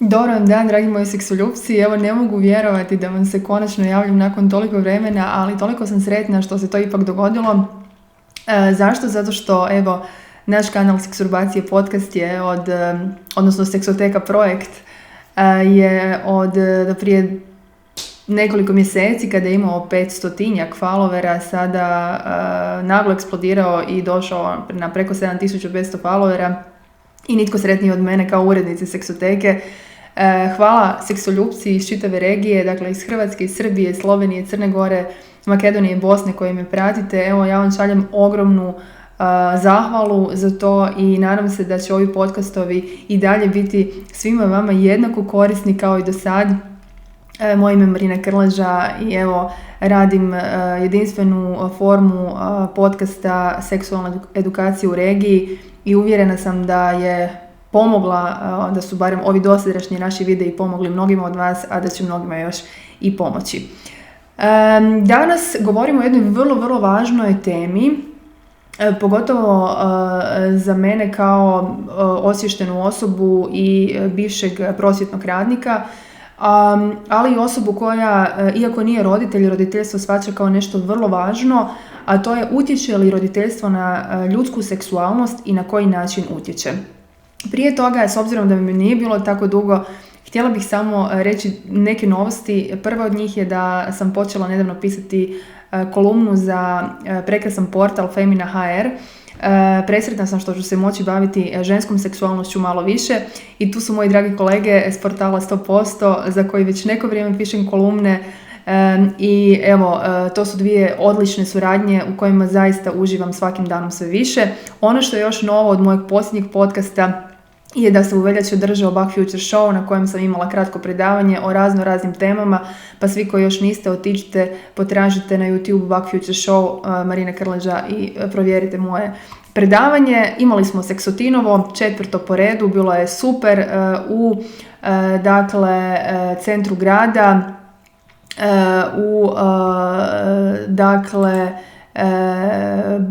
Dobar vam dan, dragi moji seksoljupci. Evo, ne mogu vjerovati da vam se konačno javljam nakon toliko vremena, ali toliko sam sretna što se to ipak dogodilo. Zašto? Zato što, evo, naš kanal Seksurbacije podcast je odnosno Seksoteka projekt je od prije nekoliko mjeseci, kada je imao 500-tinjak followera, sada naglo eksplodirao i došao na preko 7500 followera i nitko sretniji od mene kao urednice Seksoteke. Hvala seksoljupci iz čitave regije, dakle iz Hrvatske, iz Srbije, Slovenije, Crne Gore, Makedonije i Bosne koji me pratite. Evo, ja vam šaljem ogromnu zahvalu za to i nadam se da će ovi podcastovi i dalje biti svima vama jednako korisni kao i do sad. Moje ime je Marina Krleža i evo radim jedinstvenu formu podcasta Seksualna edukacija u regiji i uvjerena sam da je pomogla, da su barem ovi dosadašnji naši videi pomogli mnogima od vas, a da će mnogima još i pomoći. Danas govorimo o jednoj vrlo, vrlo važnoj temi, pogotovo za mene kao osviještenu osobu i bivšeg prosvjetnog radnika, ali i osobu koja, iako nije roditelj, roditeljstvo shvaća kao nešto vrlo važno, a to je utječe li roditeljstvo na ljudsku seksualnost i na koji način utječe. Prije toga, s obzirom da mi nije bilo tako dugo, htjela bih samo reći neke novosti. Prva od njih je da sam počela nedavno pisati kolumnu za prekrasan portal Femina.hr. Presretna sam što ću se moći baviti ženskom seksualnošću malo više i tu su moji dragi kolege s portala 100% za koji već neko vrijeme pišem kolumne i evo, to su dvije odlične suradnje u kojima zaista uživam svakim danom sve više. Ono što je još novo od mojeg posljednjeg podcasta je da se u veljači održao Back Future Show na kojem sam imala kratko predavanje o raznim temama, pa svi koji još niste, otiđite, potražite na YouTube Back Future Show Marina Krleža i provjerite moje predavanje. Imali smo Seksotinovo, 4. po redu, bilo je super u centru grada, u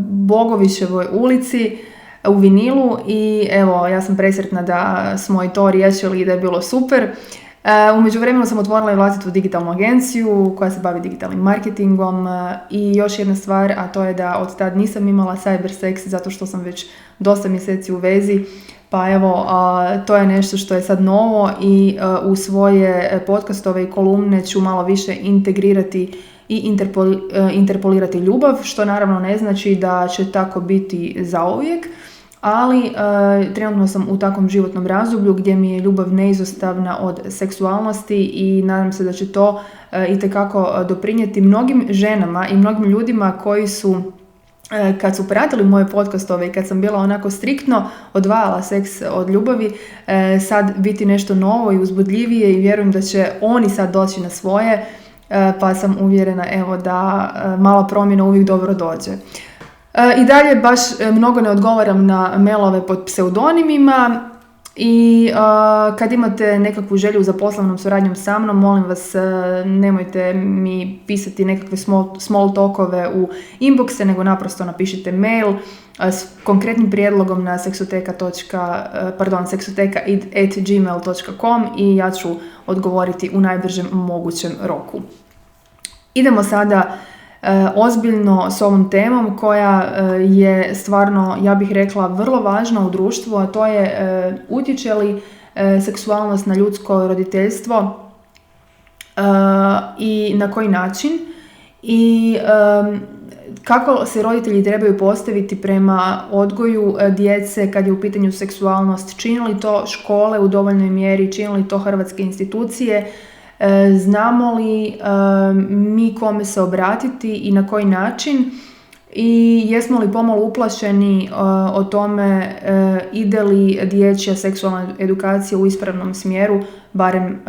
Bogovićevoj ulici, u Vinilu i evo, ja sam presretna da smo i to riješili i da je bilo super. U međuvremenu sam otvorila i vlastitu digitalnu agenciju koja se bavi digitalnim marketingom i još jedna stvar, a to je da od tad nisam imala cybersex zato što sam već dosta mjeseci u vezi, pa evo, to je nešto što je sad novo i u svoje podcastove i kolumne ću malo više integrirati i interpolirati ljubav, što naravno ne znači da će tako biti zauvijek, ali trenutno sam u takvom životnom razdoblju gdje mi je ljubav neizostavna od seksualnosti i nadam se da će to itekako doprinijeti mnogim ženama i mnogim ljudima koji su, kad su pratili moje podcastove i kad sam bila onako striktno odvajala seks od ljubavi, sad biti nešto novo i uzbudljivije i vjerujem da će oni sad doći na svoje, pa sam uvjerena evo da mala promjena uvijek dobro dođe. I dalje baš mnogo ne odgovaram na mailove pod pseudonimima i kad imate nekakvu želju za poslovnom suradnjom sa mnom, molim vas, nemojte mi pisati nekakve small talkove u inboxe, nego naprosto napišite mail s konkretnim prijedlogom na seksoteka@gmail.com i ja ću odgovoriti u najbržem mogućem roku. Idemo sada ozbiljno s ovom temom koja je stvarno, ja bih rekla, vrlo važna u društvu, a to je utječe li seksualnost na ljudsko roditeljstvo i na koji način i kako se roditelji trebaju postaviti prema odgoju djece kad je u pitanju seksualnost, čini li to škole u dovoljnoj mjeri, čini li to hrvatske institucije, znamo li mi kome se obratiti i na koji način i jesmo li pomalo uplašeni o tome ide li dječja seksualna edukacija u ispravnom smjeru, barem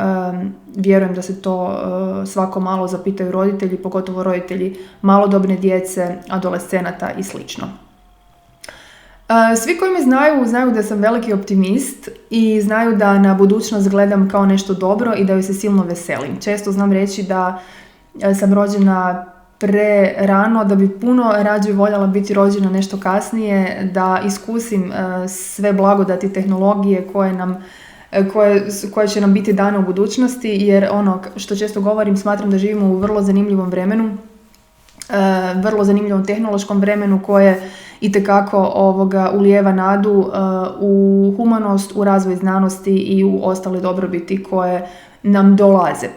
vjerujem da se to svako malo zapitaju roditelji, pogotovo roditelji malodobne djece, adolescenata i slično. Svi koji me znaju da sam veliki optimist i znaju da na budućnost gledam kao nešto dobro i da joj se silno veselim. Često znam reći da sam rođena prerano, da bi puno rađe voljela biti rođena nešto kasnije, da iskusim sve blagodati tehnologije koje nam koje će nam biti dane u budućnosti, jer ono što često govorim, smatram da živimo u vrlo zanimljivom vremenu, vrlo zanimljivom tehnološkom vremenu koje itekako ulijeva nadu u humanost, u razvoj znanosti i u ostale dobrobiti koje nam dolaze.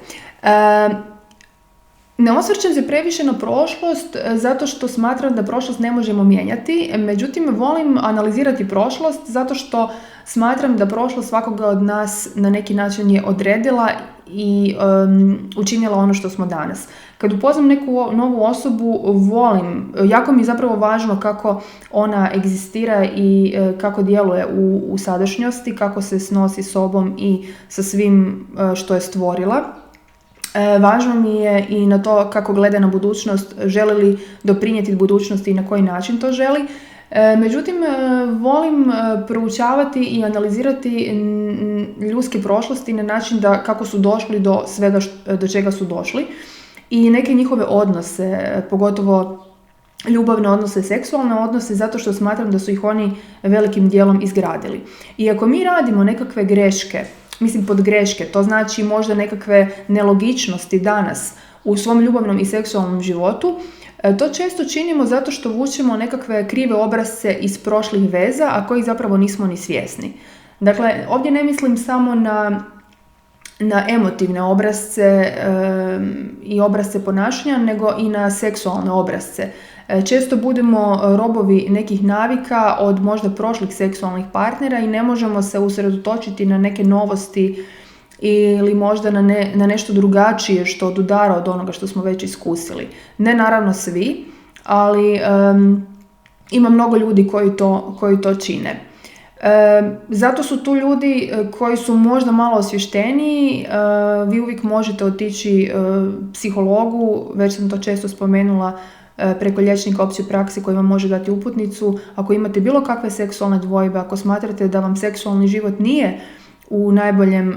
Ne osvrćem se previše na prošlost zato što smatram da prošlost ne možemo mijenjati, međutim volim analizirati prošlost zato što smatram da prošlost svakoga od nas na neki način je odredila i učinila ono što smo danas. Kad upoznam neku novu osobu, volim, jako mi je zapravo važno kako ona egzistira i kako djeluje u sadašnjosti, kako se snosi sobom i sa svim što je stvorila. Važno mi je i na to kako gleda na budućnost, želi li doprinijeti budućnosti i na koji način to želi. Međutim, volim proučavati i analizirati ljudske prošlosti na način da kako su došli do svega do čega su došli i neke njihove odnose, pogotovo ljubavne odnose, seksualne odnose, zato što smatram da su ih oni velikim dijelom izgradili. I ako mi radimo nekakve greške, mislim pod greške, to znači možda nekakve nelogičnosti danas u svom ljubavnom i seksualnom životu, to često činimo zato što vučemo nekakve krive obrasce iz prošlih veza, a kojih zapravo nismo ni svjesni. Dakle, ovdje ne mislim samo na emotivne obrasce i obrasce ponašanja, nego i na seksualne obrasce. Često budemo robovi nekih navika od možda prošlih seksualnih partnera i ne možemo se usredotočiti na neke novosti ili možda na nešto drugačije što odudara od onoga što smo već iskusili. Ne naravno svi, ali ima mnogo ljudi koji to čine. Zato su tu ljudi koji su možda malo osvješteniji. Vi uvijek možete otići psihologu, već sam to često spomenula, preko liječnika opće prakse koji vam može dati uputnicu. Ako imate bilo kakve seksualne dvojbe, ako smatrate da vam seksualni život nije u najboljem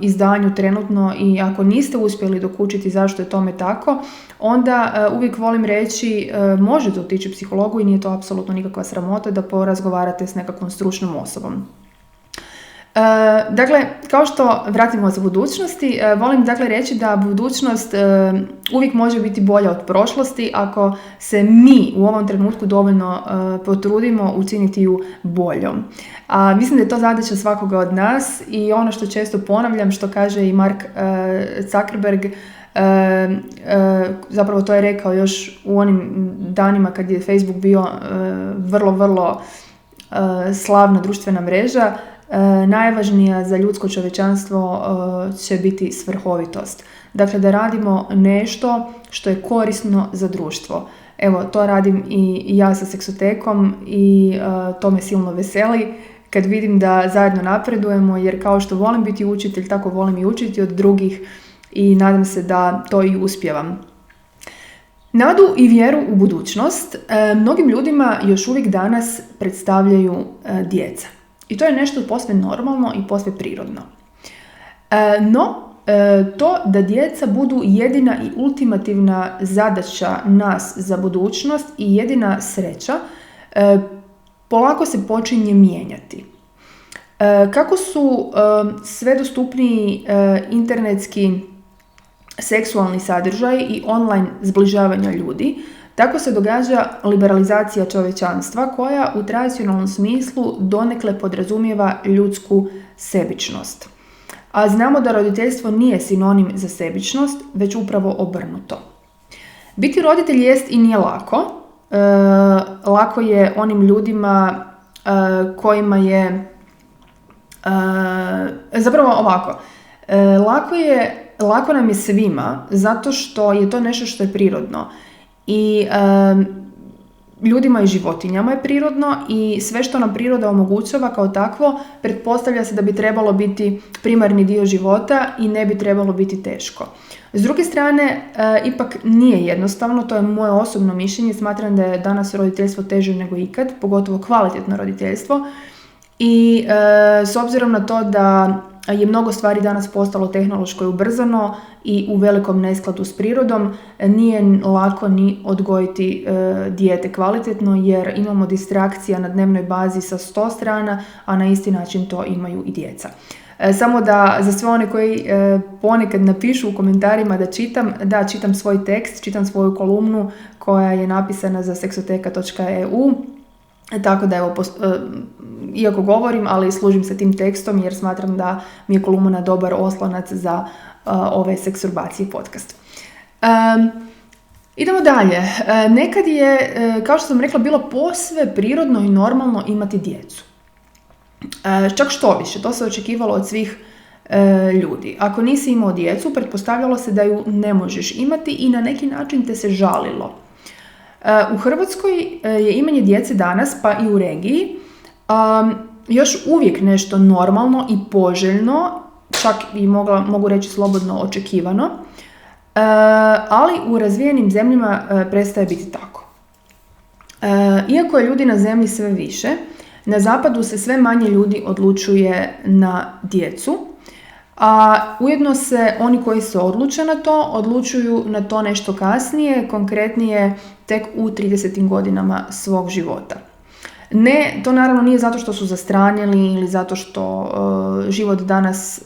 izdanju trenutno i ako niste uspjeli dokučiti zašto je tome tako, onda uvijek volim reći možete otići psihologu i nije to apsolutno nikakva sramota da porazgovarate s nekakvom stručnom osobom. Dakle, kao što vratimo se budućnosti, volim dakle reći da budućnost uvijek može biti bolja od prošlosti ako se mi u ovom trenutku dovoljno potrudimo učiniti ju boljom. Mislim da je to zadaća svakoga od nas i ono što često ponavljam, što kaže i Mark Zuckerberg, zapravo to je rekao još u onim danima kad je Facebook bio vrlo, vrlo slavna društvena mreža. Najvažnija za ljudsko čovječanstvo će biti svrhovitost. Dakle, da radimo nešto što je korisno za društvo. Evo, to radim i ja sa Seksotekom i to me silno veseli kad vidim da zajedno napredujemo, jer kao što volim biti učitelj, tako volim i učiti od drugih i nadam se da to i uspijevam. Nadu i vjeru u budućnost mnogim ljudima još uvijek danas predstavljaju djeca. I to je nešto posve normalno i posve prirodno. No, to da djeca budu jedina i ultimativna zadaća nas za budućnost i jedina sreća, polako se počinje mijenjati. Kako su sve dostupniji internetski seksualni sadržaj i online zbližavanja ljudi, tako se događa liberalizacija čovječanstva koja u tradicionalnom smislu donekle podrazumijeva ljudsku sebičnost. A znamo da roditeljstvo nije sinonim za sebičnost, već upravo obrnuto. Biti roditelj jest i nije lako. Lako je onim ljudima kojima je... Zapravo ovako. Lako nam je svima zato što je to nešto što je prirodno. I ljudima i životinjama je prirodno i sve što nam priroda omogućava kao takvo pretpostavlja se da bi trebalo biti primarni dio života i ne bi trebalo biti teško. S druge strane, ipak nije jednostavno, to je moje osobno mišljenje, smatram da je danas roditeljstvo teže nego ikad, pogotovo kvalitetno roditeljstvo i s obzirom na to da je mnogo stvari danas postalo tehnološko i ubrzano i u velikom neskladu s prirodom, nije lako ni odgojiti dijete kvalitetno jer imamo distrakcija na dnevnoj bazi sa 100 strana, a na isti način to imaju i djeca. Samo da za sve one koji ponekad napišu u komentarima da čitam svoj tekst, čitam svoju kolumnu koja je napisana za seksoteka.eu. Tako da evo, iako govorim, ali služim se tim tekstom jer smatram da mi je kolumna dobar oslonac za ove Seksurbacije podcast. Idemo dalje. Nekad je, kao što sam rekla, bilo posve prirodno i normalno imati djecu. Čak što više, to se očekivalo od svih ljudi. Ako nisi imao djecu, pretpostavljalo se da ju ne možeš imati i na neki način te se žalilo. U Hrvatskoj je imanje djece danas, pa i u regiji, još uvijek nešto normalno i poželjno, čak i mogu reći slobodno očekivano, ali u razvijenim zemljama prestaje biti tako. Iako je ljudi na zemlji sve više, na zapadu se sve manje ljudi odlučuje na djecu, a ujedno se oni koji se odluče na to, odlučuju na to nešto kasnije, konkretnije tek u 30. godinama svog života. Ne, to naravno nije zato što su zastranjeli ili zato što život danas,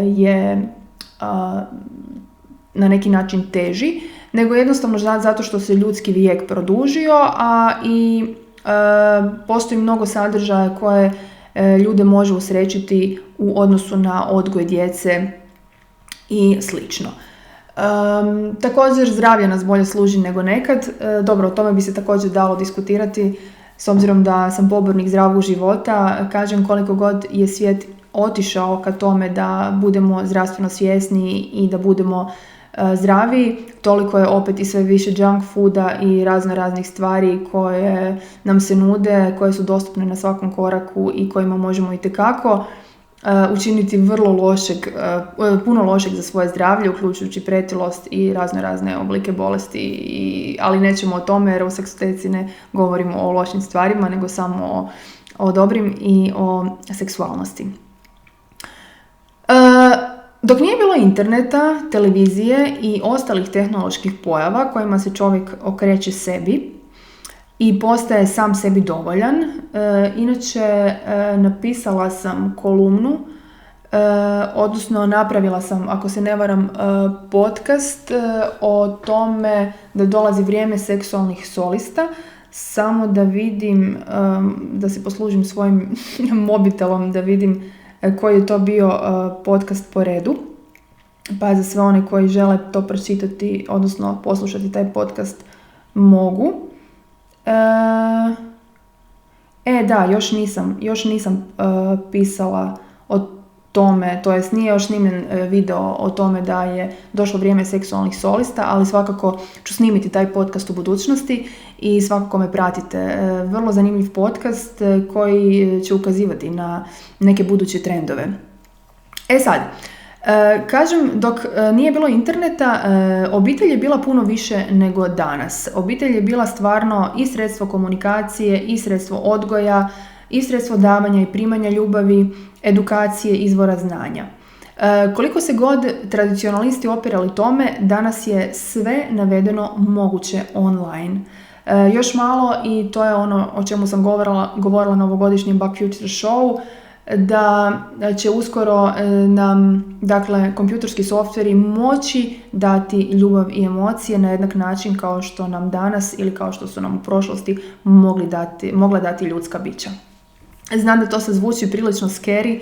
je na neki način teži, nego jednostavno zato što se ljudski vijek produžio, a i postoji mnogo sadržaja koje ljude može usrećiti u odnosu na odgoj djece i slično. Također zdravlje nas bolje služi nego nekad. Dobro, o tome bi se također dalo diskutirati s obzirom da sam pobornik zdravog života. Kažem, koliko god je svijet otišao ka tome da budemo zdravstveno svjesni i da budemo zdravi, toliko je opet i sve više junk fooda i raznih stvari koje nam se nude, koje su dostupne na svakom koraku i kojima možemo itekako učiniti puno lošeg za svoje zdravlje, uključujući pretilost i razne oblike bolesti, ali nećemo o tome jer u seksoteci ne govorimo o lošim stvarima, nego samo o dobrim i o seksualnosti. Dok nije bilo interneta, televizije i ostalih tehnoloških pojava kojima se čovjek okreće sebi i postaje sam sebi dovoljan, inače napisala sam kolumnu, odnosno napravila sam, ako se ne varam, podcast o tome da dolazi vrijeme seksualnih solista. Samo da vidim, da se poslužim svojim mobitelom, da vidim koji je to bio podcast po redu, pa za sve one koji žele to pročitati, odnosno poslušati taj podcast, mogu. Još nisam pisala o tome, to jest nije još snimljen video o tome da je došlo vrijeme seksualnih solista, ali svakako ću snimiti taj podcast u budućnosti i svakako me pratite. Vrlo zanimljiv podcast koji će ukazivati na neke buduće trendove. Sad, kažem, dok nije bilo interneta, obitelj je bila puno više nego danas. Obitelj je bila stvarno i sredstvo komunikacije, i sredstvo odgoja, i sredstvo davanja i primanja ljubavi, edukacije, izvora znanja. Koliko se god tradicionalisti opirali tome, danas je sve navedeno moguće online. Još malo, i to je ono o čemu sam govorila na ovogodišnjem Back Future show, da će uskoro nam, kompjuterski softveri moći dati ljubav i emocije na jednak način kao što nam danas ili kao što su nam u prošlosti mogla dati ljudska bića. Znam da to se zvuči prilično scary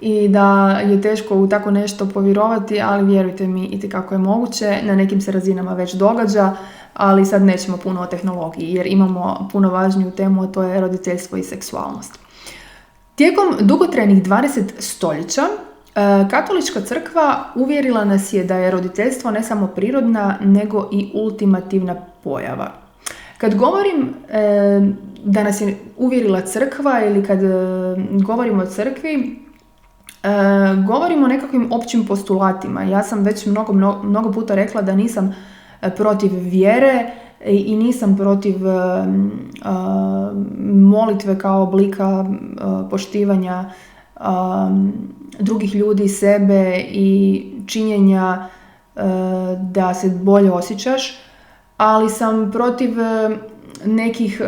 i da je teško u tako nešto povjerovati, ali vjerujte mi, itekako je moguće. Na nekim se razinama već događa, ali sad nećemo puno o tehnologiji jer imamo puno važniju temu, a to je roditeljstvo i seksualnost. Tijekom dugotrajnih 20 stoljeća Katolička crkva uvjerila nas je da je roditeljstvo ne samo prirodna, nego i ultimativna pojava. Kad govorim da nas je uvjerila crkva ili kad govorimo o crkvi, govorimo o nekakvim općim postulatima. Ja sam već mnogo puta rekla da nisam protiv vjere i nisam protiv molitve kao oblika poštivanja drugih ljudi, sebe i činjenja da se bolje osjećaš, ali sam protiv nekih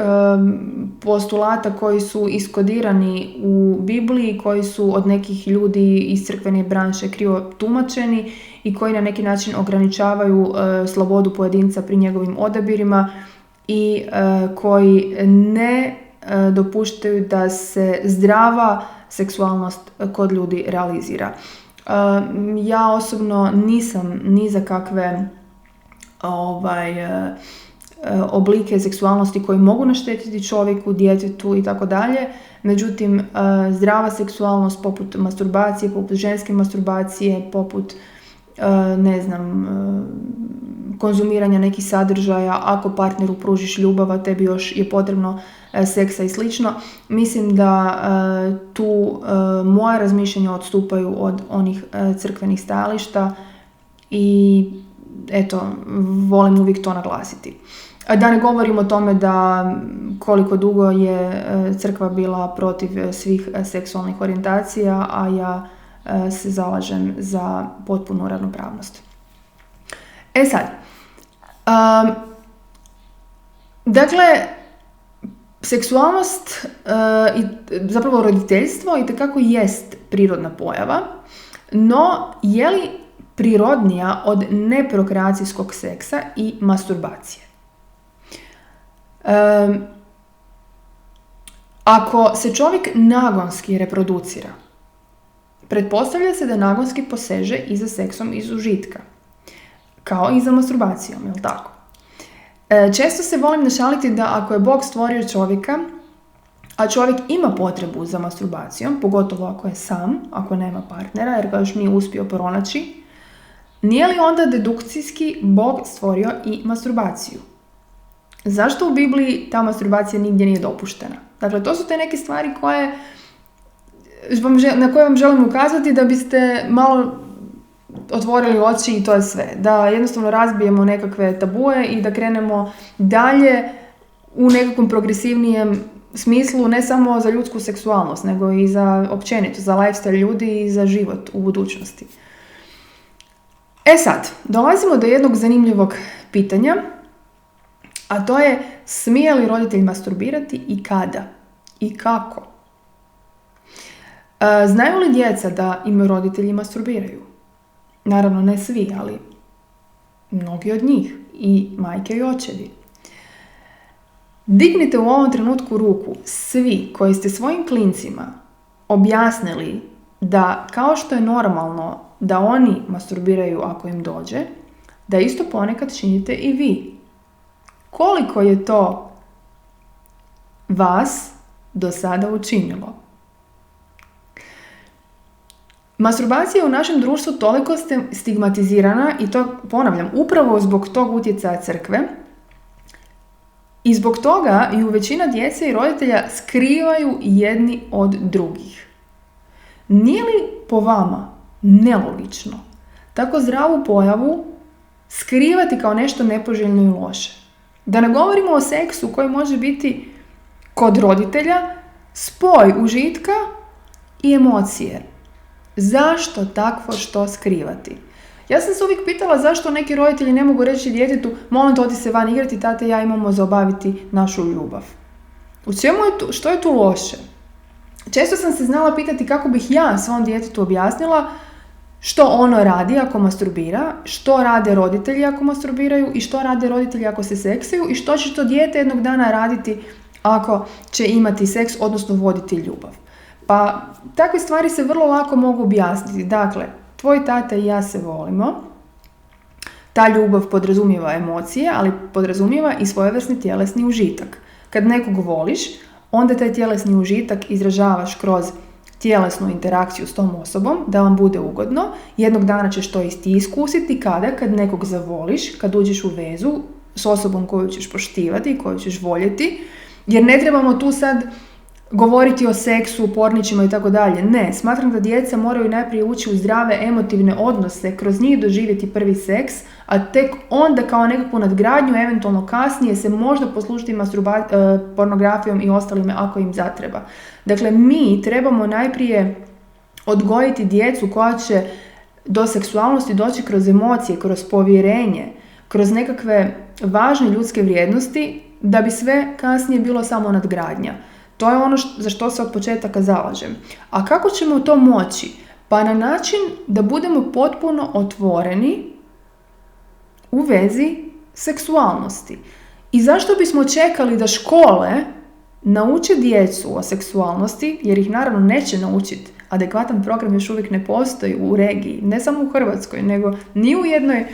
postulata koji su iskodirani u Bibliji, koji su od nekih ljudi iz crkvene branše krivo tumačeni i koji na neki način ograničavaju slobodu pojedinca pri njegovim odabirima i koji ne dopuštaju da se zdrava seksualnost kod ljudi realizira. Ja osobno nisam ni za kakve oblike seksualnosti koji mogu naštetiti čovjeku, djetetu i tako dalje. Međutim, zdrava seksualnost poput masturbacije, poput ženske masturbacije, poput konzumiranja nekih sadržaja, ako partneru pružiš ljubav, a tebi još je potrebno seksa i slično, mislim da tu moja razmišljanja odstupaju od onih crkvenih stajališta i eto, volim uvijek to naglasiti. Da ne govorim o tome da koliko dugo je crkva bila protiv svih seksualnih orijentacija, a ja se zalažem za potpunu ravnopravnost. Sad, dakle, seksualnost i zapravo roditeljstvo itekako jest prirodna pojava, no je li prirodnija od neprokreacijskog seksa i masturbacije? Ako se čovjek nagonski reproducira, pretpostavlja se da nagonski poseže i za seksom iz užitka, kao i za masturbacijom, jel tako? Često se volim našaliti da ako je Bog stvorio čovjeka, a čovjek ima potrebu za masturbacijom, pogotovo ako je sam, ako nema partnera, jer ga još nije uspio pronaći, nije li onda dedukcijski Bog stvorio i masturbaciju? Zašto u Bibliji ta masturbacija nigdje nije dopuštena? Dakle, to su te neke stvari na koje vam želim ukazati da biste malo otvorili oči i to je sve. Da jednostavno razbijemo nekakve tabue i da krenemo dalje u nekakvom progresivnijem smislu, ne samo za ljudsku seksualnost, nego i za općenito, za lifestyle ljudi i za život u budućnosti. Sad, dolazimo do jednog zanimljivog pitanja, a to je: smije li roditelj masturbirati i kada? I kako? Znaju li djeca da im roditelji masturbiraju? Naravno, ne svi, ali mnogi od njih, i majke i očevi. Dignite u ovom trenutku ruku svi koji ste svojim klincima objasnili da kao što je normalno da oni masturbiraju ako im dođe, da isto ponekad činite i vi. Koliko je to vas do sada učinilo? Masturbacija je u našem društvu toliko stigmatizirana i to, ponavljam, upravo zbog tog utjecaja crkve i zbog toga ju većina djece i roditelja skrivaju jedni od drugih. Nije li po vama nelogično tako zdravu pojavu skrivati kao nešto nepoželjno i loše? Da ne govorimo o seksu koji može biti kod roditelja spoj užitka i emocije. Zašto takvo što skrivati? Ja sam se uvijek pitala zašto neki roditelji ne mogu reći djetetu: molim te, odi se van igrati, tate i ja imamo za obaviti našu ljubav. U čemu je tu, što je tu loše? Često sam se znala pitati kako bih ja svom djetetu objasnila što ono radi ako masturbira, što rade roditelji ako masturbiraju i što rade roditelji ako se seksaju i što će to dijete jednog dana raditi ako će imati seks, odnosno voditi ljubav. Pa takve stvari se vrlo lako mogu objasniti. Dakle, tvoj tata i ja se volimo, ta ljubav podrazumijeva emocije, ali podrazumijeva i svojevrsni tjelesni užitak. Kad nekog voliš, onda taj tjelesni užitak izražavaš kroz tjelesnu interakciju s tom osobom, da vam bude ugodno. Jednog dana ćeš to isti iskusiti kad nekog zavoliš, kad uđeš u vezu s osobom koju ćeš poštivati i koju ćeš voljeti. Jer ne trebamo tu sad govoriti o seksu, porničima i tako dalje. Ne, smatram da djeca moraju najprije ući u zdrave emotivne odnose, kroz njih doživjeti prvi seks, a tek onda kao nekakvu nadgradnju, eventualno kasnije, se možda poslužiti pornografijom i ostalime ako im zatreba. Dakle, mi trebamo najprije odgojiti djecu koja će do seksualnosti doći kroz emocije, kroz povjerenje, kroz nekakve važne ljudske vrijednosti da bi sve kasnije bilo samo nadgradnja. To je ono za što se od početaka zalažem. A kako ćemo to moći? Pa na način da budemo potpuno otvoreni u vezi seksualnosti. I zašto bismo čekali da škole nauče djecu o seksualnosti, jer ih naravno neće naučiti, adekvatan program još uvijek ne postoji u regiji, ne samo u Hrvatskoj, nego ni u jednoj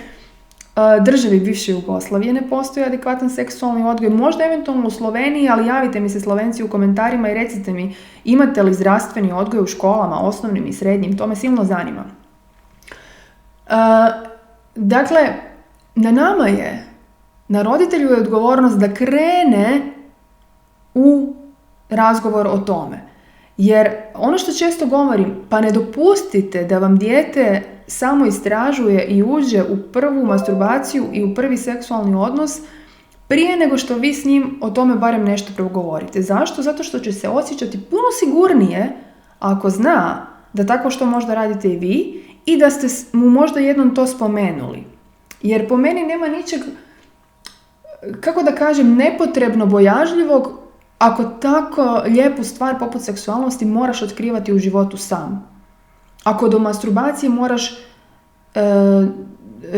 državi bivše Jugoslavije ne postoji adekvatan seksualni odgoj, možda eventualno u Sloveniji, ali javite mi se Slovenci u komentarima i recite mi imate li zdravstveni odgoj u školama, osnovnim i srednjim, to me silno zanima. Dakle, na nama je, na roditelju je odgovornost da krene u razgovor o tome. Jer ono što često govorim, pa ne dopustite da vam dijete samo istražuje i uđe u prvu masturbaciju i u prvi seksualni odnos prije nego što vi s njim o tome barem nešto progovorite. Zašto? Zato što će se osjećati puno sigurnije ako zna da tako što možda radite i vi i da ste mu možda jednom to spomenuli. Jer po meni nema ničeg, kako da kažem, nepotrebno bojažljivog ako tako lijepu stvar poput seksualnosti moraš otkrivati u životu sam. Ako do masturbacije moraš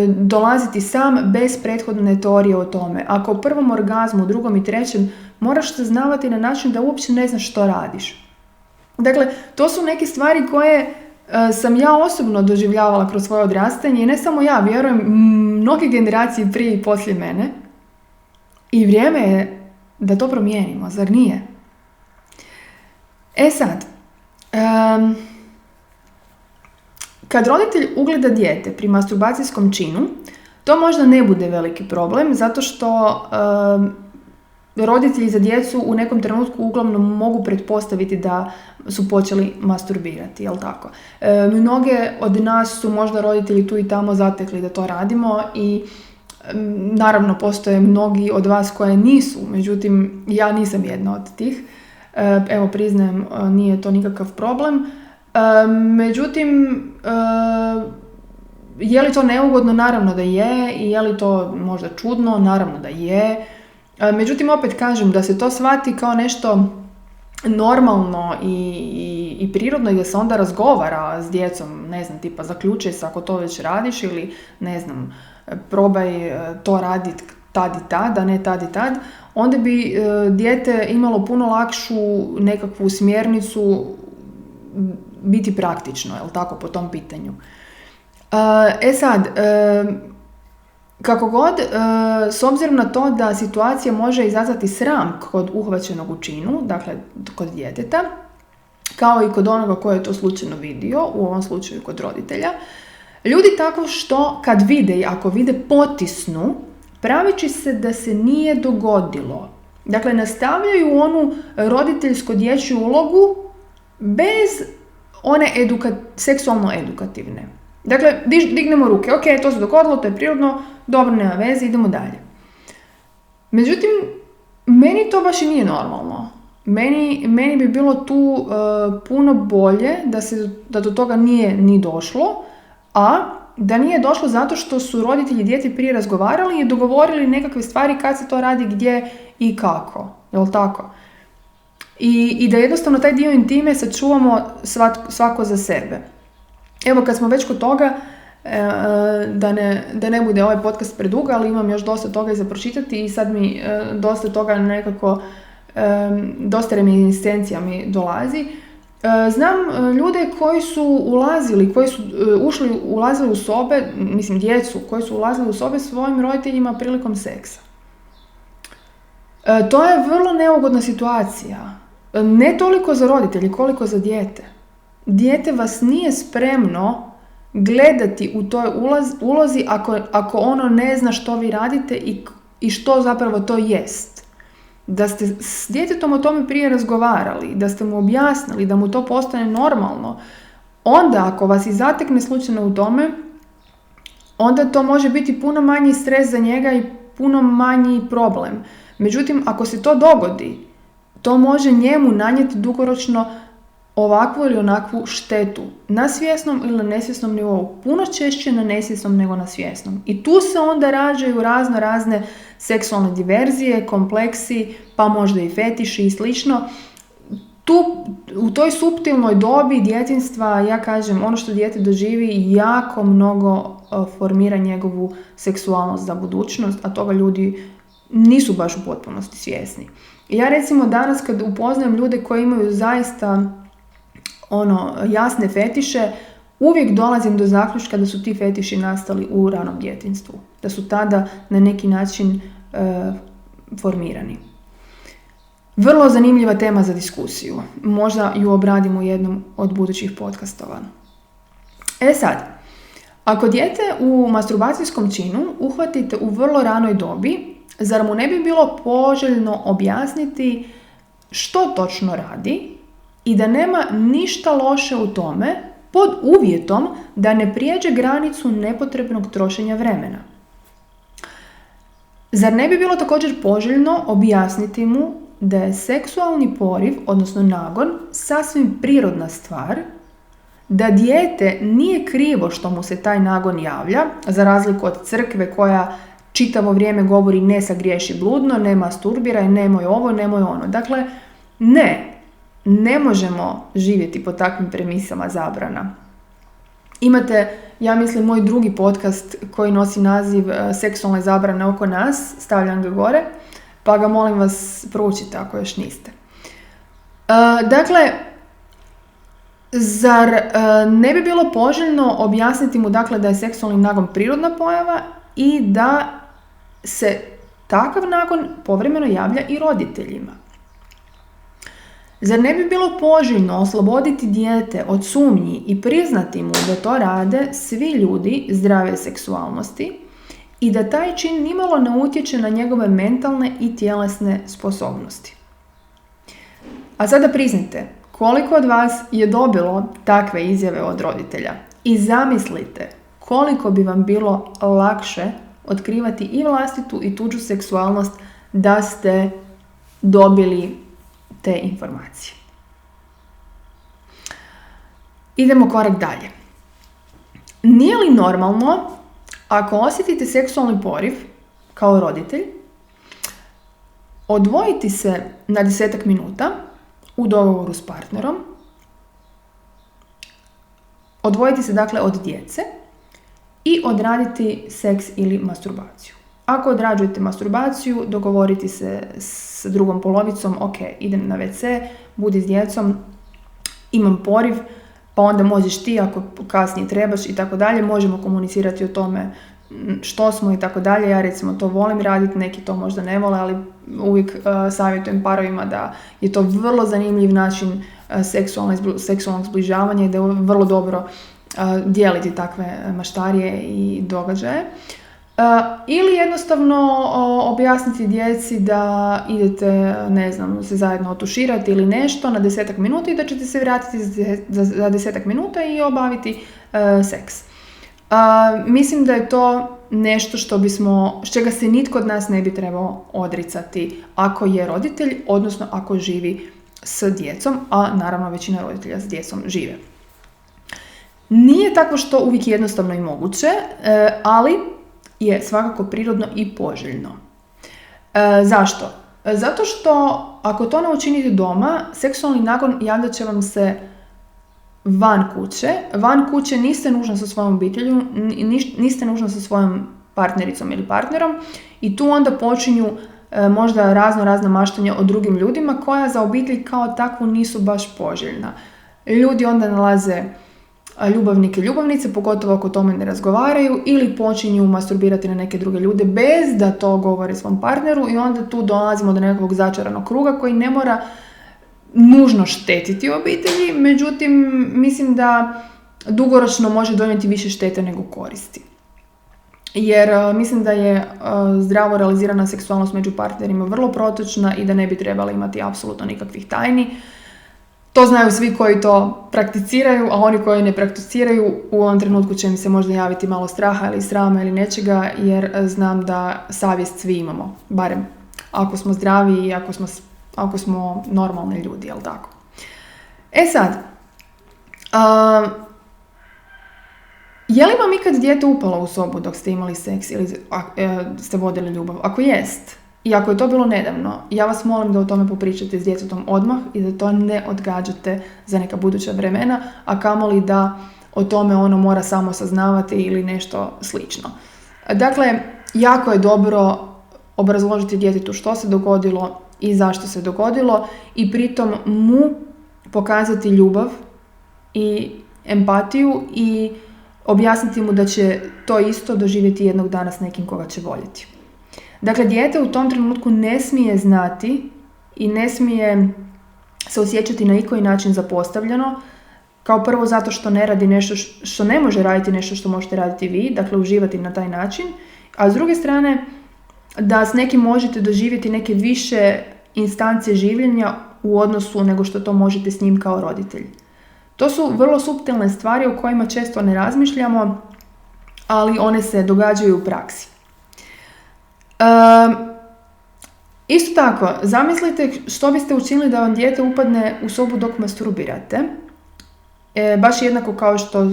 dolaziti sam bez prethodne teorije o tome. Ako u prvom orgazmu, drugom i trećem moraš saznavati na način da uopće ne znaš što radiš. Dakle, to su neke stvari koje sam ja osobno doživljavala kroz svoje odrastanje i ne samo ja, vjerujem mnoge generacije prije i poslije mene. I vrijeme je da to promijenimo, zar nije? E sad, kad roditelj ugleda dijete pri masturbacijskom činu, to možda ne bude veliki problem, zato što roditelji za djecu u nekom trenutku uglavnom mogu pretpostaviti da su počeli masturbirati, jel tako? Mnoge od nas su možda roditelji tu i tamo zatekli da to radimo i naravno postoje mnogi od vas koje nisu, međutim ja nisam jedna od tih. Evo priznajem, nije to nikakav problem. Međutim, je li to neugodno? Naravno da je. I je li to možda čudno? Naravno da je. Međutim, opet kažem da se to shvati kao nešto normalno i prirodno i da se onda razgovara s djecom, ne znam, tipa zaključaj se ako to već radiš ili ne znam, probaj to raditi tad i tad, a ne tad i tad, onda bi dijete imalo puno lakšu nekakvu smjernicu biti praktično, jel tako, po tom pitanju. E sad, kako god, s obzirom na to da situacija može izazvati sram kod uhvaćenog u činu, dakle kod djeteta, kao i kod onoga koji je to slučajno vidio, u ovom slučaju kod roditelja, ljudi tako što kad vide i ako vide potisnu, pravići se da se nije dogodilo. Dakle, nastavljaju onu roditeljsko dječju ulogu bez one seksualno-edukativne. Dakle, dignemo ruke, ok, to se dogodilo, to je prirodno, dobro, nema veze, idemo dalje. Međutim, meni to baš i nije normalno. Meni bi bilo tu puno bolje da do toga nije ni došlo, a da nije došlo zato što su roditelji dijete prije razgovarali i dogovorili nekakve stvari kad se to radi, gdje i kako. Jel' tako? I da jednostavno taj dio intime sačuvamo svako za sebe. Evo, kad smo već kod toga, da ne bude ovaj podcast predug, ali imam još dosta toga i za pročitati i sad mi dosta toga nekako, dosta reminiscencija mi dolazi. Znam ljude koji su ulazili u sobe, mislim djecu, koji su ulazili u sobe svojim roditeljima prilikom seksa. To je vrlo neugodna situacija. Ne toliko za roditelje, koliko za dijete. Dijete vas nije spremno gledati u toj ulozi ako ono ne zna što vi radite i što zapravo to jest. Da ste s djetetom o tome prije razgovarali, da ste mu objasnili, da mu to postane normalno, onda ako vas i zatekne slučajno u tome, onda to može biti puno manji stres za njega i puno manji problem. Međutim, ako se to dogodi, to može njemu nanijeti dugoročno ovakvu ili onakvu štetu na svjesnom ili na nesvjesnom nivou. Puno češće na nesvjesnom nego na svjesnom. I tu se onda rađaju razne seksualne diverzije, kompleksi, pa možda i fetiši i slično. Tu, u toj suptilnoj dobi djetinjstva, ja kažem, ono što dijete doživi jako mnogo formira njegovu seksualnost za budućnost, a toga ljudi nisu baš u potpunosti svjesni. Ja recimo danas kad upoznajem ljude koji imaju zaista jasne fetiše, uvijek dolazim do zaključka da su ti fetiši nastali u ranom djetinjstvu, da su tada na neki način formirani. Vrlo zanimljiva tema za diskusiju. Možda ju obradimo u jednom od budućih podcastova. Sad, ako dijete u masturbacijskom činu uhvatite u vrlo ranoj dobi, zar mu ne bi bilo poželjno objasniti što točno radi i da nema ništa loše u tome pod uvjetom da ne prijeđe granicu nepotrebnog trošenja vremena? Zar ne bi bilo također poželjno objasniti mu da je seksualni poriv, odnosno nagon, sasvim prirodna stvar, da dijete nije krivo što mu se taj nagon javlja, za razliku od crkve koja čitavo vrijeme govori ne sagriješi bludno, ne masturbiraj, nemoj ovo, nemoj ono. Dakle, ne možemo živjeti po takvim premisama zabrana. Imate, ja mislim, moj drugi podcast koji nosi naziv Seksualne zabrane oko nas, stavljam ga gore, pa ga molim vas proučite ako još niste. Dakle, zar ne bi bilo poželjno objasniti mu da je seksualni nagon prirodna pojava i da se takav nagon povremeno javlja i roditeljima? Zar ne bi bilo poželjno osloboditi dijete od sumnji i priznati mu da to rade svi ljudi zdrave seksualnosti i da taj čin nimalo ne utječe na njegove mentalne i tjelesne sposobnosti? A sada priznajte, koliko od vas je dobilo takve izjave od roditelja? I zamislite koliko bi vam bilo lakše otkrivati i vlastitu i tuđu seksualnost da ste dobili te informacije. Idemo korak dalje. Nije li normalno, ako osjetite seksualni poriv kao roditelj, odvojiti se na 10 minuta u dogovoru s partnerom, odvojiti se od djece i odraditi seks ili masturbaciju. Ako odrađujete masturbaciju, dogovoriti se s drugom polovicom, ok, idem na WC, budi s djecom, imam poriv, pa onda možeš ti ako kasnije trebaš i tako dalje, možemo komunicirati o tome što smo i tako dalje. Ja recimo to volim raditi, neki to možda ne vole, ali uvijek savjetujem parovima da je to vrlo zanimljiv način seksualnog zbližavanja i da je vrlo dobro dijeliti takve maštarije i događaje. Ili jednostavno objasniti djeci da idete, se zajedno otuširati ili nešto na 10 minuta i da ćete se vratiti za 10 minuta i obaviti seks. Mislim da je to nešto s čega se nitko od nas ne bi trebao odricati ako je roditelj, odnosno ako živi s djecom, a naravno većina roditelja s djecom žive. Nije tako što uvijek jednostavno i moguće, ali je svakako prirodno i poželjno. Zašto? Zato što ako to ne učinite doma, seksualni nagon javljat će vam se van kuće. Van kuće niste nužno sa svojom obitelju, niste nužno sa svojom partnericom ili partnerom i tu onda počinju možda razna maštanja o drugim ljudima koja za obitelj kao takvu nisu baš poželjna. Ljudi onda nalaze ljubavnike i ljubavnice, pogotovo ako o tome ne razgovaraju, ili počinju masturbirati na neke druge ljude bez da to govore svom partneru i onda tu dolazimo do nekakvog začaranog kruga koji ne mora nužno štetiti obitelji, međutim mislim da dugoročno može donijeti više štete nego koristi. Jer mislim da je zdravo realizirana seksualnost među partnerima vrlo protočna i da ne bi trebala imati apsolutno nikakvih tajni. To znaju svi koji to prakticiraju, a oni koji ne prakticiraju u ovom trenutku će im se možda javiti malo straha ili srama ili nečega, jer znam da savjest svi imamo, barem ako smo zdravi i ako smo normalni ljudi, jel tako? E sad, je li vam ikad dijete upalo u sobu dok ste imali seks ili ste vodili ljubav? Ako jest, i ako je to bilo nedavno, ja vas molim da o tome popričate s djetetom odmah i da to ne odgađate za neka buduća vremena, a kamoli da o tome ono mora samo saznavati ili nešto slično. Dakle, jako je dobro obrazložiti djetetu što se dogodilo i zašto se dogodilo i pritom mu pokazati ljubav i empatiju i objasniti mu da će to isto doživjeti jednog dana s nekim koga će voljeti. Dakle, dijete u tom trenutku ne smije znati i ne smije se osjećati na ikoji način zapostavljeno, kao prvo zato što ne radi nešto što ne može raditi nešto što možete raditi vi, dakle uživati na taj način, a s druge strane da s nekim možete doživjeti neke više instance življenja u odnosu nego što to možete s njim kao roditelj. To su vrlo suptilne stvari o kojima često ne razmišljamo, ali one se događaju u praksi. Isto tako, zamislite što biste učinili da vam dijete upadne u sobu dok masturbirate, baš jednako kao što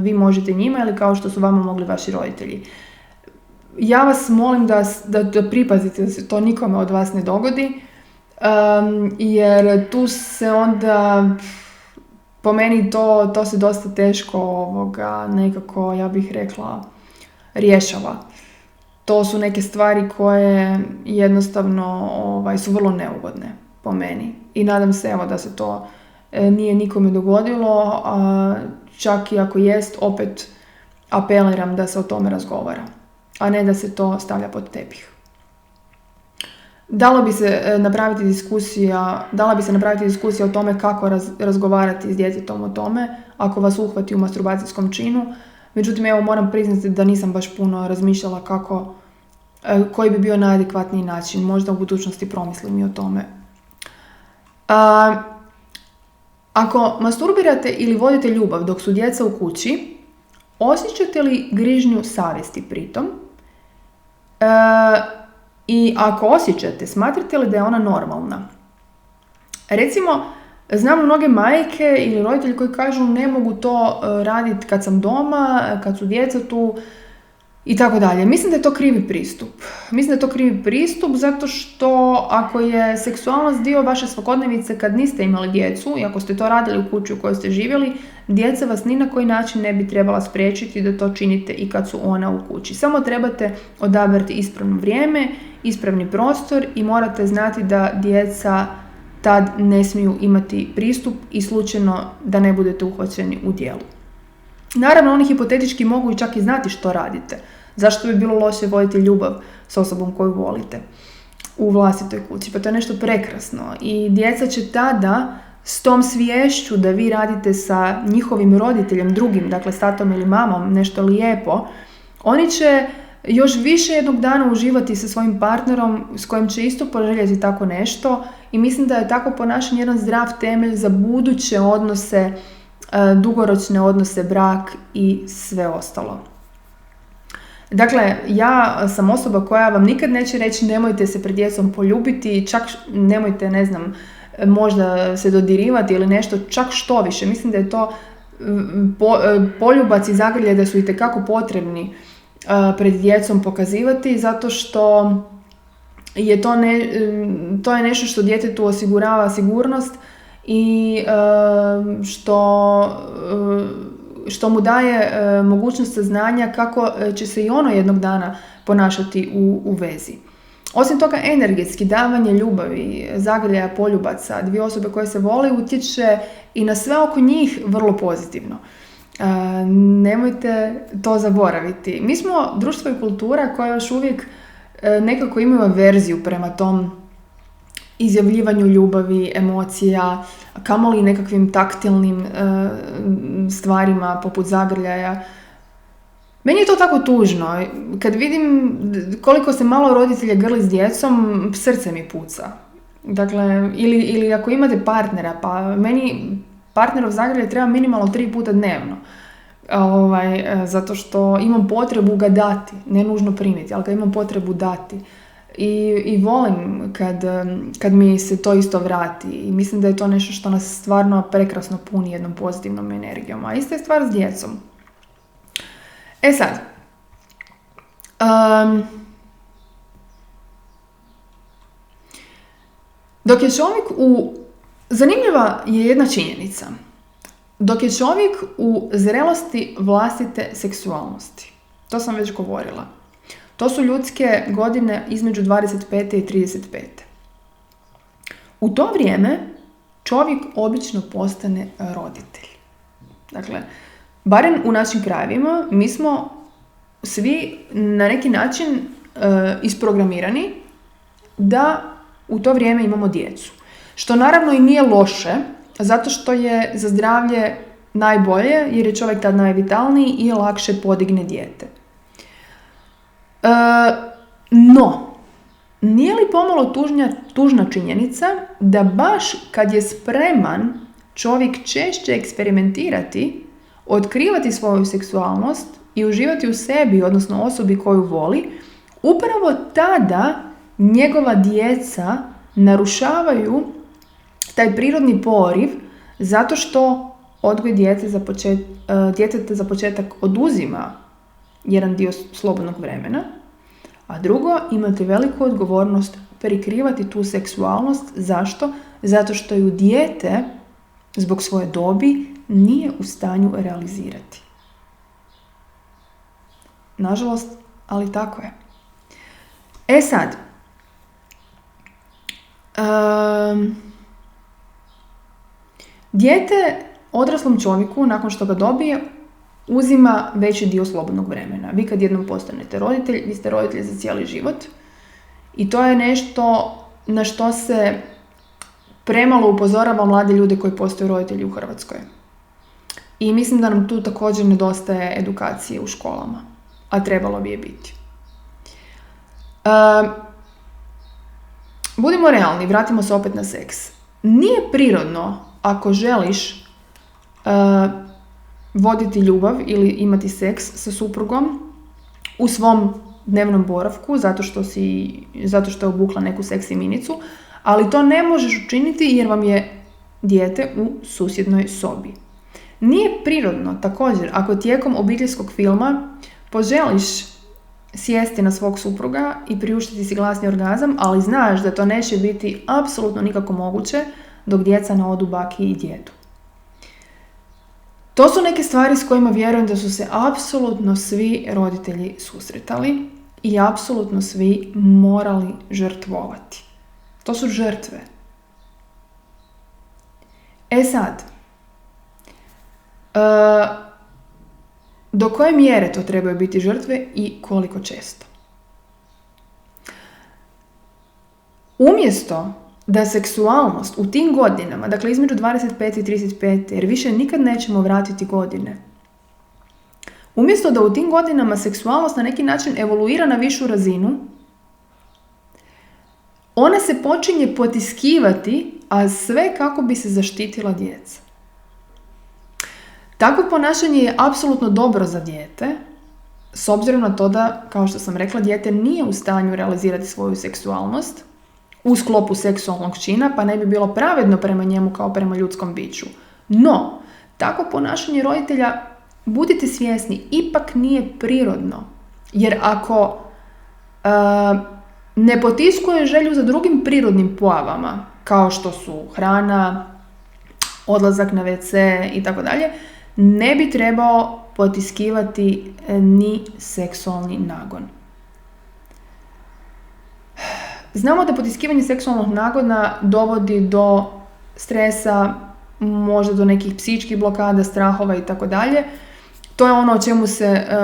vi možete njima ili kao što su vama mogli vaši roditelji. Ja vas molim da pripazite da se to nikome od vas ne dogodi, jer tu se onda, po meni to se dosta teško nekako, ja bih rekla, rješava. To su neke stvari koje jednostavno su vrlo neugodne po meni. I nadam se da se to nije nikome dogodilo, a čak i ako jest, opet apeliram da se o tome razgovara, a ne da se to stavlja pod tepih. Dala bi se napraviti diskusija o tome kako razgovarati s djetetom o tome ako vas uhvati u masturbacijskom činu. Međutim, moram priznati da nisam baš puno razmišljala koji bi bio najadekvatniji način. Možda u budućnosti promislim i o tome. Ako masturbirate ili vodite ljubav dok su djeca u kući, osjećate li grižnju savjesti pritom? I ako osjećate, smatrate li da je ona normalna? Recimo, znam mnoge majke ili roditelji koji kažu ne mogu to raditi kad sam doma, kad su djeca tu i tako dalje. Mislim da je to krivi pristup. Zato što ako je seksualnost dio vaše svakodnevice kad niste imali djecu i ako ste to radili u kući u kojoj ste živjeli, djeca vas ni na koji način ne bi trebala spriječiti da to činite i kad su ona u kući. Samo trebate odabrati ispravno vrijeme, ispravni prostor i morate znati da djeca tad ne smiju imati pristup i slučajno da ne budete uhvaćeni u djelu. Naravno, oni hipotetički mogu i čak i znati što radite. Zašto bi bilo loše voditi ljubav s osobom koju volite u vlastitoj kući? Pa to je nešto prekrasno. I djeca će tada s tom sviješću da vi radite sa njihovim roditeljem drugim, dakle s tatom ili mamom, nešto lijepo, oni će još više jednog dana uživati sa svojim partnerom s kojim će isto poželjeti tako nešto i mislim da je tako ponašanje jedan zdrav temelj za buduće odnose, dugoročne odnose, brak i sve ostalo. Dakle, ja sam osoba koja vam nikad neće reći nemojte se pred djecom poljubiti, čak nemojte, možda se dodirivati ili nešto, čak što više. Mislim da je to poljubac i zagrljaj da su itekako potrebni pred djecom pokazivati, zato što je to je nešto što djetetu osigurava sigurnost i što mu daje mogućnost saznanja kako će se i ono jednog dana ponašati u vezi. Osim toga, energetski davanje ljubavi, zagrljaja, poljubaca, dvije osobe koje se vole utječe i na sve oko njih vrlo pozitivno. Nemojte to zaboraviti. Mi smo društvo i kultura koja još uvijek nekako imaju averziju prema tom izjavljivanju ljubavi, emocija, kamoli nekakvim taktilnim stvarima poput zagrljaja. Meni je to tako tužno. Kad vidim koliko se malo roditelja grli s djecom, srce mi puca. Dakle, ili ako imate partnera, pa meni partnerov zagrljaj treba minimalno 3 puta dnevno. Zato što imam potrebu ga dati, ne nužno primiti, ali ga imam potrebu dati. I volim kad mi se to isto vrati i mislim da je to nešto što nas stvarno prekrasno puni jednom pozitivnom energijom, a ista je stvar s djecom. Sad, dok je čovjek zanimljiva je jedna činjenica. Dok je čovjek u zrelosti vlastite seksualnosti, to sam već govorila, to su ljudske godine između 25. i 35. U to vrijeme čovjek obično postane roditelj. Dakle, barem u našim krajevima, mi smo svi na neki način isprogramirani da u to vrijeme imamo djecu. Što naravno i nije loše, zato što je za zdravlje najbolje, jer je čovjek tad najvitalniji i lakše podigne dijete. No, nije li pomalo tužna činjenica da baš kad je spreman čovjek češće eksperimentirati, otkrivati svoju seksualnost i uživati u sebi, odnosno osobi koju voli, upravo tada njegova djeca narušavaju taj prirodni poriv zato što odgoj djeteta za početak oduzima jedan dio slobodnog vremena, a drugo, imate veliku odgovornost prikrivati tu seksualnost. Zašto? Zato što ju dijete zbog svoje dobi nije u stanju realizirati. Nažalost, ali tako je. Sad, dijete odraslom čovjeku, nakon što ga dobije, uzima veći dio slobodnog vremena. Vi kad jednom postanete roditelj, vi ste roditelj za cijeli život i to je nešto na što se premalo upozorava mlade ljude koji postaju roditelji u Hrvatskoj. I mislim da nam tu također nedostaje edukacije u školama, a trebalo bi je biti. Budimo realni, vratimo se opet na seks. Nije prirodno ako želiš voditi ljubav ili imati seks sa suprugom u svom dnevnom boravku zato što je obukla neku seksi minicu, ali to ne možeš učiniti jer vam je dijete u susjednoj sobi. Nije prirodno također ako tijekom obiteljskog filma poželiš sjesti na svog supruga i priuštiti si glasni orgazam, ali znaš da to neće biti apsolutno nikako moguće dok djeca ne odu baki i djedu. To su neke stvari s kojima vjerujem da su se apsolutno svi roditelji susretali i apsolutno svi morali žrtvovati. To su žrtve. Sad, do koje mjere to trebaju biti žrtve i koliko često? Umjesto da seksualnost u tim godinama, dakle između 25 i 35, jer više nikad nećemo vratiti godine, umjesto da u tim godinama seksualnost na neki način evoluira na višu razinu, ona se počinje potiskivati, a sve kako bi se zaštitila djeca. Takvo ponašanje je apsolutno dobro za dijete, s obzirom na to da, kao što sam rekla, dijete nije u stanju realizirati svoju seksualnost u sklopu seksualnog čina, pa ne bi bilo pravedno prema njemu kao prema ljudskom biću. No, takvo ponašanje roditelja, budite svjesni, ipak nije prirodno. Jer ako ne potiskuje želju za drugim prirodnim pojavama, kao što su hrana, odlazak na WC i tako dalje, ne bi trebao potiskivati ni seksualni nagon. Znamo da potiskivanje seksualnog nagona dovodi do stresa, možda do nekih psihičkih blokada, strahova i tako dalje. To je ono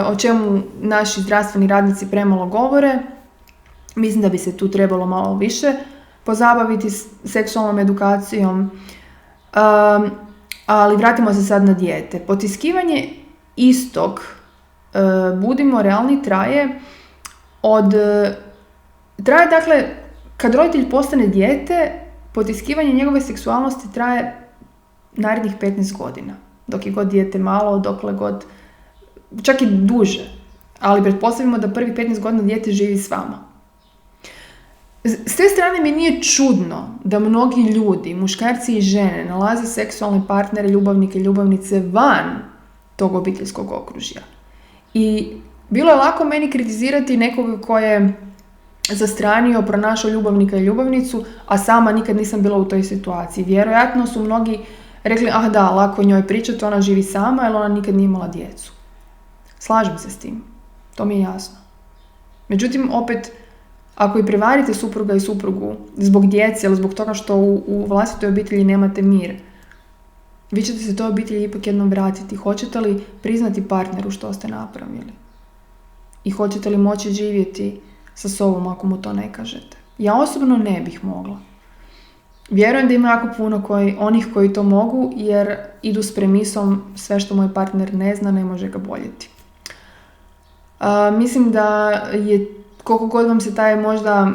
o čemu naši zdravstveni radnici premalo govore. Mislim da bi se tu trebalo malo više pozabaviti seksualnom edukacijom. Ali vratimo se sad na dijete. Potiskivanje istog, budimo realni, traje dakle, kad roditelj postane dijete, potiskivanje njegove seksualnosti traje narednih 15 godina. Dok je god dijete malo, dokle god, čak i duže. Ali pretpostavimo da prvi 15 godina dijete živi s vama. S te strane mi nije čudno da mnogi ljudi, muškarci i žene, nalaze seksualne partnere, ljubavnike i ljubavnice van tog obiteljskog okružja. I bilo je lako meni kritizirati nekoga ko je zastranio, pronašao ljubavnika i ljubavnicu, a sama nikad nisam bila u toj situaciji. Vjerojatno su mnogi rekli, da, lako njoj pričati, ona živi sama, jer ona nikad nije imala djecu. Slažem se s tim. To mi je jasno. Međutim, opet, ako i prevarite supruga i suprugu zbog djece ili zbog toga što u vlastitoj obitelji nemate mir, vi ćete se toj obitelji ipak jednom vratiti. Hoćete li priznati partneru što ste napravili? I hoćete li moći živjeti sa sobom ako mu to ne kažete? Ja osobno ne bih mogla. Vjerujem da ima jako puno onih koji to mogu, jer idu s premisom sve što moj partner ne zna, ne može ga boljeti. Mislim da je, koliko god vam se taj možda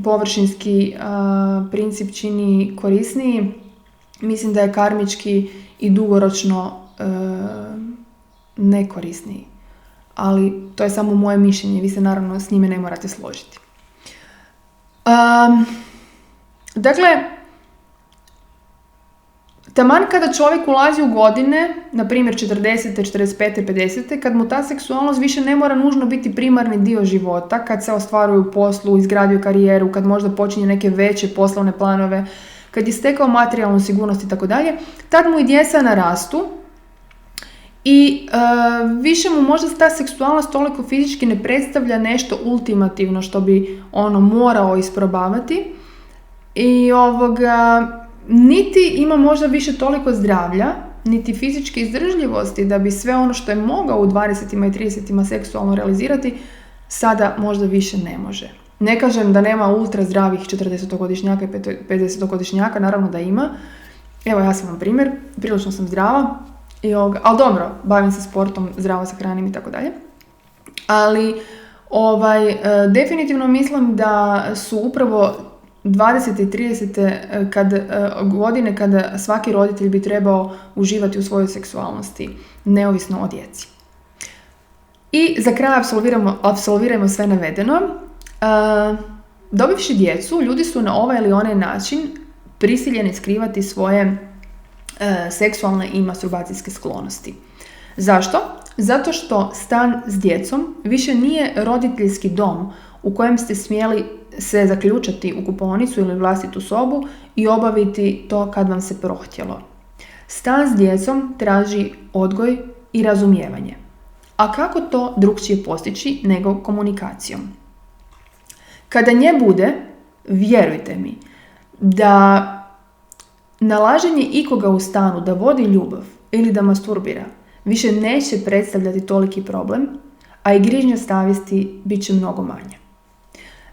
površinski princip čini korisniji, mislim da je karmički i dugoročno nekorisniji. Ali to je samo moje mišljenje, vi se naravno s njime ne morate složiti. Dakle, taman kada čovjek ulazi u godine, na primjer 40. 45. 50. kad mu ta seksualnost više ne mora nužno biti primarni dio života, kad se ostvaruje u poslu, izgradio karijeru, kad možda počinje neke veće poslovne planove, kad je stekao materijalnu sigurnost i tako dalje, tad mu i djeca narastu i više mu možda ta seksualnost toliko fizički ne predstavlja nešto ultimativno što bi morao isprobavati i niti ima možda više toliko zdravlja, niti fizičke izdržljivosti da bi sve ono što je mogao u 20. i 30. seksualno realizirati, sada možda više ne može. Ne kažem da nema ultra zdravih 40-godišnjaka i 50-godišnjaka, naravno da ima. Evo, ja sam vam primjer, prilično sam zdrava, ali dobro, bavim se sportom, zdravo se hranim i tako dalje. Ali definitivno mislim da su upravo 20. i 30. godine kada svaki roditelj bi trebao uživati u svojoj seksualnosti, neovisno o djeci. I za kraj apsolvirajmo sve navedeno. Dobivši djecu, ljudi su na ovaj ili onaj način prisiljeni skrivati svoje seksualne i masturbacijske sklonosti. Zašto? Zato što stan s djecom više nije roditeljski dom u kojem ste smjeli se zaključati u kupaonicu ili vlastitu sobu i obaviti to kad vam se prohtjelo. Stan s djecom traži odgoj i razumijevanje. A kako to drukčije postići nego komunikacijom? Kada nje bude, vjerujte mi, da nalaženje ikoga u stanu da vodi ljubav ili da masturbira više neće predstavljati toliki problem, a i grižnja savjesti bit će mnogo manje.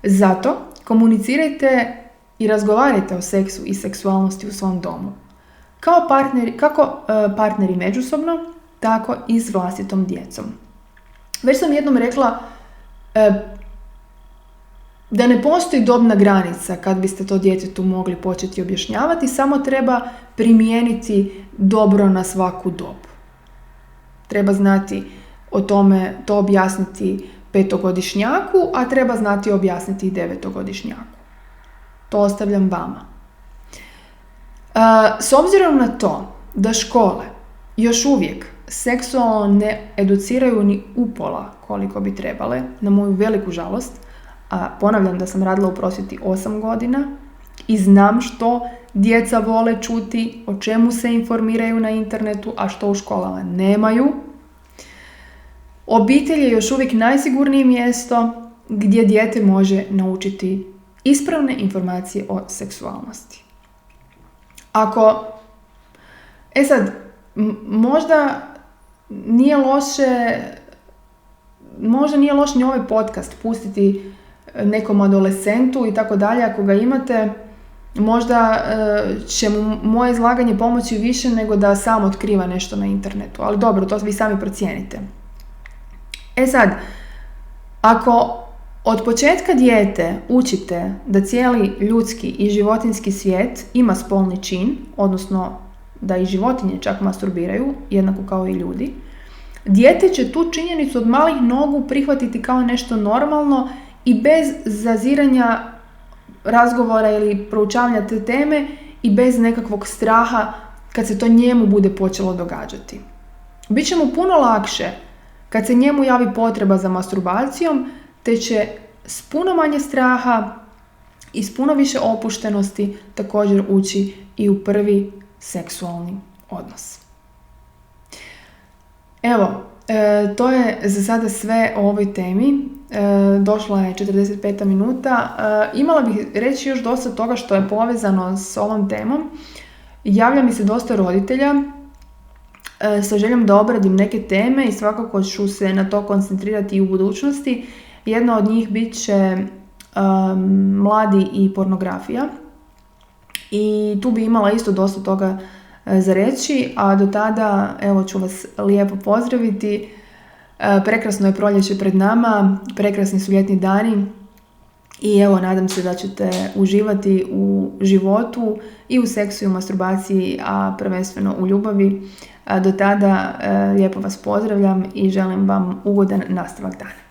Zato komunicirajte i razgovarajte o seksu i seksualnosti u svom domu. Kako partneri međusobno, tako i s vlastitom djecom. Već sam jednom rekla da ne postoji dobna granica kad biste to djetetu mogli početi objašnjavati, samo treba primijeniti dobro na svaku dob. Treba znati o tome, to objasniti 5-godišnjaku, a treba znati objasniti i 9-godišnjaku. To ostavljam vama. S obzirom na to da škole još uvijek seksualno ne educiraju ni upola koliko bi trebale, na moju veliku žalost, a ponavljam da sam radila u prosvjeti 8 godina i znam što djeca vole čuti, o čemu se informiraju na internetu, a što u školama nemaju. Obitelj je još uvijek najsigurnije mjesto gdje dijete može naučiti ispravne informacije o seksualnosti. Možda nije loš ni ovaj podcast pustiti nekom adolescentu i tako dalje, ako ga imate, možda će mu moje izlaganje pomoći više nego da sam otkriva nešto na internetu, ali dobro, to vi sami procijenite. Ako od početka dijete učite da cijeli ljudski i životinjski svijet ima spolni čin, odnosno da i životinje čak masturbiraju, jednako kao i ljudi, dijete će tu činjenicu od malih nogu prihvatiti kao nešto normalno i bez zaziranja razgovora ili proučavanja te teme i bez nekakvog straha kad se to njemu bude počelo događati. Biće mu puno lakše kad se njemu javi potreba za masturbacijom, te će s puno manje straha i s puno više opuštenosti također ući i u prvi seksualni odnos. Evo, to je za sada sve o ovoj temi. Došla je 45 minuta. Imala bih reći još dosta toga što je povezano s ovom temom. Javlja mi se dosta roditelja sa željom da obradim neke teme i svakako ću se na to koncentrirati i u budućnosti. Jedna od njih bit će mladi i pornografija. I tu bi imala isto dosta toga za reći, a do tada evo ću vas lijepo pozdraviti. Prekrasno je proljeće pred nama, prekrasni su ljetni dani i evo nadam se da ćete uživati u životu i u seksu i u masturbaciji, a prvenstveno u ljubavi. Do tada lijepo vas pozdravljam i želim vam ugodan nastavak dana.